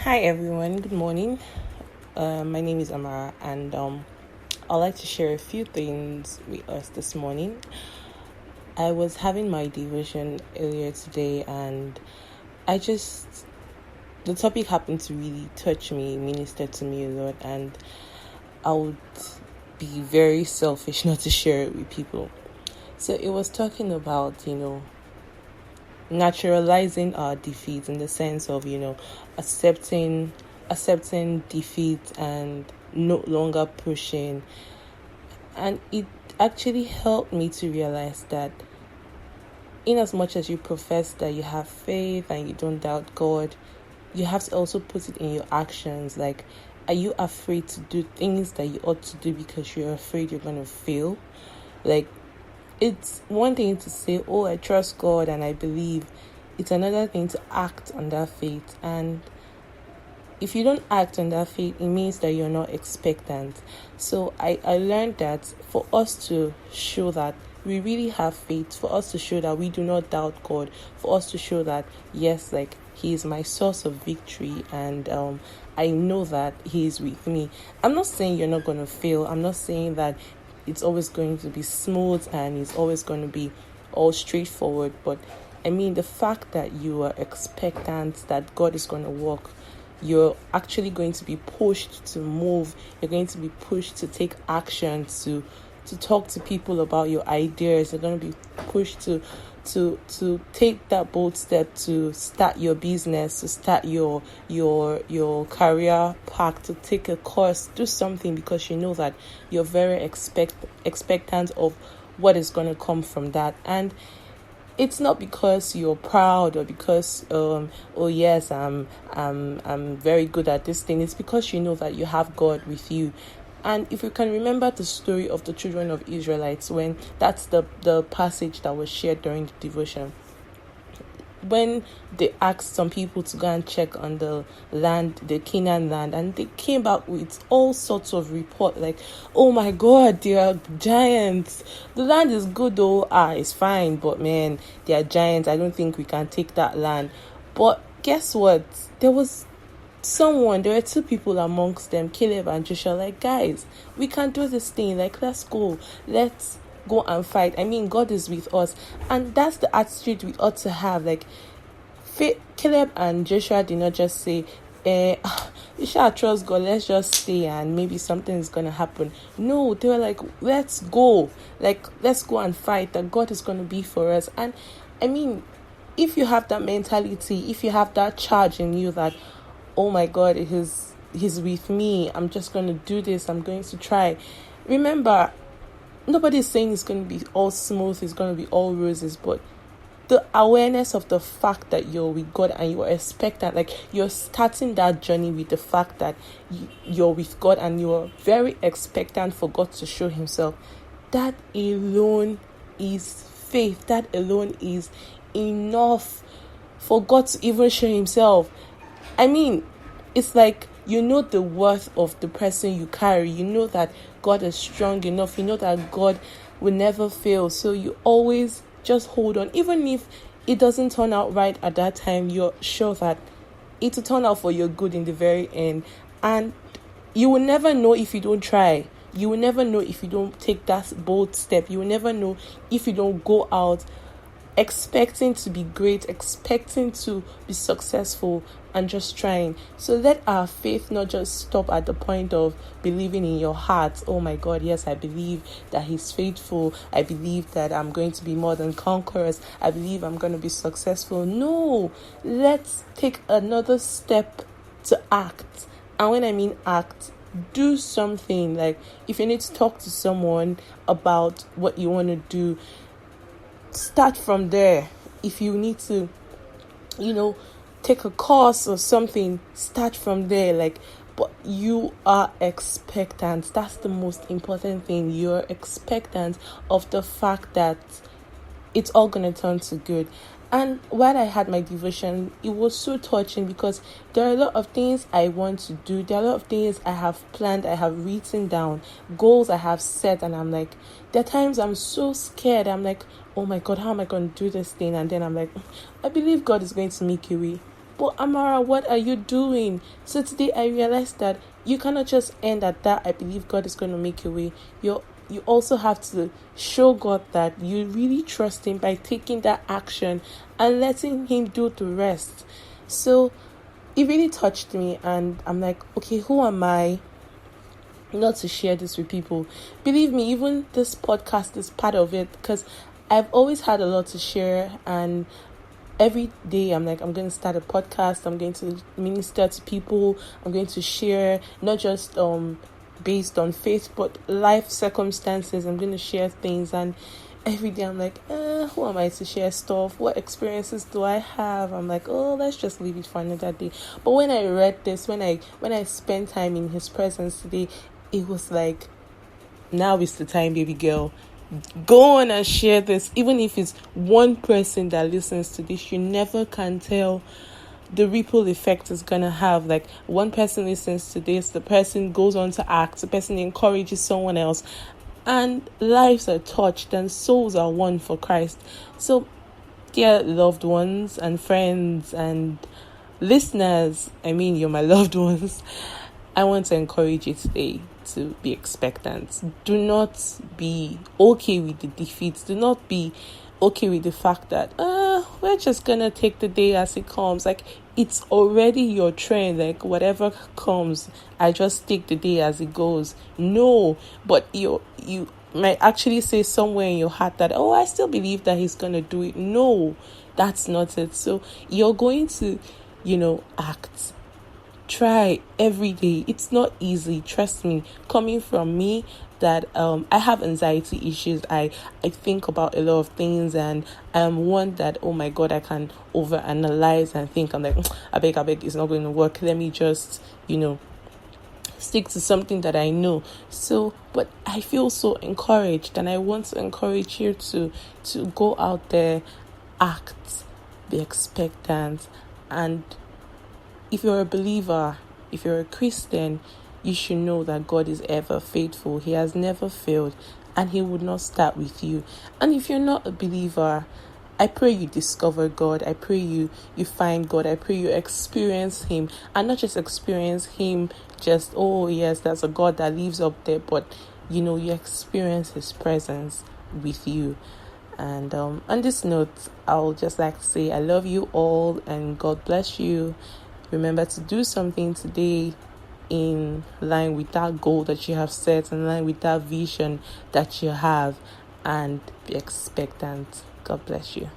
Hi everyone, good morning. My name is Amara, and I'd like to share a few things with us this morning. I was having my devotion earlier today, and the topic happened to really touch me, minister to me a lot, and I would be very selfish not to share it with people. So it was talking about, naturalizing our defeat in the sense of, accepting defeat and no longer pushing. And it actually helped me to realize that in as much as you profess that you have faith and you don't doubt God, you have to also put it in your actions. Like, are you afraid to do things that you ought to do because you're afraid you're going to fail? Like, it's one thing to say, oh, I trust God and I believe. It's another thing to act on that faith. And if you don't act on that faith, it means that you're not expectant. So I learned that for us to show that we really have faith, for us to show that we do not doubt God, for us to show that, yes, like, He is my source of victory, and I know that He is with me. I'm not saying you're not going to fail. I'm not saying that it's always going to be smooth and it's always going to be all straightforward. But I mean, the fact that you are expectant that God is going to work, you're actually going to be pushed to move. You're going to be pushed to take action, to talk to people about your ideas. You're going to be pushed to take that bold step to start your business, to start your career path, to take a course, do something, because you know that you're very expectant of what is going to come from that. And it's not because you're proud or because oh yes, I'm very good at this thing. It's because you know that you have God with you. And if you can remember the story of the children of Israelites, when that's the passage that was shared during the devotion, when they asked some people to go and check on the land, the Canaan land, and they came back with all sorts of report like, oh my God, they are giants. The land is good though, it's fine, but man, they are giants. I don't think we can take that land. But guess what? There were two people amongst them, Caleb and Joshua, like, guys, we can do this thing. Like, let's go and fight. I mean, God is with us. And that's the attitude we ought to have. Like, Caleb and Joshua did not just say, you shall trust God, let's just stay and maybe something is going to happen. No, they were like, let's go. Like, let's go and fight, that God is going to be for us. And I mean, if you have that mentality, if you have that charge in you that, oh my God, He's with me, I'm just going to do this, I'm going to try. Remember, nobody's saying it's going to be all smooth, it's going to be all roses, but the awareness of the fact that you're with God and you are expectant, like, you're starting that journey with the fact that you're with God and you're very expectant for God to show Himself, that alone is faith. That alone is enough for God to even show Himself. I mean, it's like, you know the worth of the person you carry. You know that God is strong enough. You know that God will never fail. So you always just hold on. Even if it doesn't turn out right at that time, you're sure that it will turn out for your good in the very end. And you will never know if you don't try. You will never know if you don't take that bold step. You will never know if you don't go out expecting to be great, expecting to be successful, and just trying. So let our faith not just stop at the point of believing in your heart, oh my God, yes, I believe that He's faithful. I believe that I'm going to be more than conquerors. I believe I'm going to be successful. No, let's take another step to act. And when I mean act, do something. Like, if you need to talk to someone about what you want to do, start from there. If you need to, take a course or something, start from there. Like, but you are expectant. That's the most important thing. You're expectant of the fact that it's all going to turn to good. And while I had my devotion, it was so touching because there are a lot of things I want to do. There are a lot of things I have planned, I have written down, goals I have set, and I'm like, there are times I'm so scared. I'm like, oh my God, how am I going to do this thing? And then I'm like, I believe God is going to make a way. but Amara, what are you doing? So today I realized that you cannot just end at that. I believe God is going to make a way. You also have to show God that you really trust him by taking that action and letting him do the rest. So it really touched me, and I'm like, okay, who am I not to share this with people? Believe me, even this podcast is part of it, because I've always had a lot to share, and every day I'm like, I'm going to start a podcast, I'm going to minister to people, I'm going to share not just based on faith but life circumstances. I'm going to share things, and every day I'm like, who am I to share stuff? What experiences do I have? I'm like, oh, let's just leave it for another day. But when I read this, when I spent time in his presence today, it was like, now is the time, baby girl. Go on and share this. Even if it's one person that listens to this, you never can tell the ripple effect is gonna have. Like, one person listens to this, the person goes on to act, the person encourages someone else, and lives are touched and souls are won for Christ. So, dear loved ones and friends and listeners, I mean, you're my loved ones, I want to encourage you today to be expectant. Do not be okay with the defeats. Do not be okay with the fact that we're just gonna take the day as it comes. Like, it's already your trend. Like, whatever comes, I just take the day as it goes. No, but you might actually say somewhere in your heart that, oh, I still believe that he's gonna do it. No, that's not it. So you're going to, act. Try every day. It's not easy, trust me. Coming from me, that I have anxiety issues. I think about a lot of things, and I'm one that, oh my God, I can overanalyze and think. I'm like, I beg, it's not going to work. Let me just, stick to something that I know. So, but I feel so encouraged, and I want to encourage you to go out there, act, be expectant, and if you're a believer, if you're a Christian, you should know that God is ever faithful. He has never failed, and he would not start with you. And if you're not a believer, I pray you discover God. I pray you find God. I pray you experience him, and not just experience him just, oh yes, that's a God that lives up there, but you experience his presence with you. And on this note, I'll just like to say I love you all, and God bless you. Remember to do something today in line with that goal that you have set, in line with that vision that you have, and be expectant. God bless you.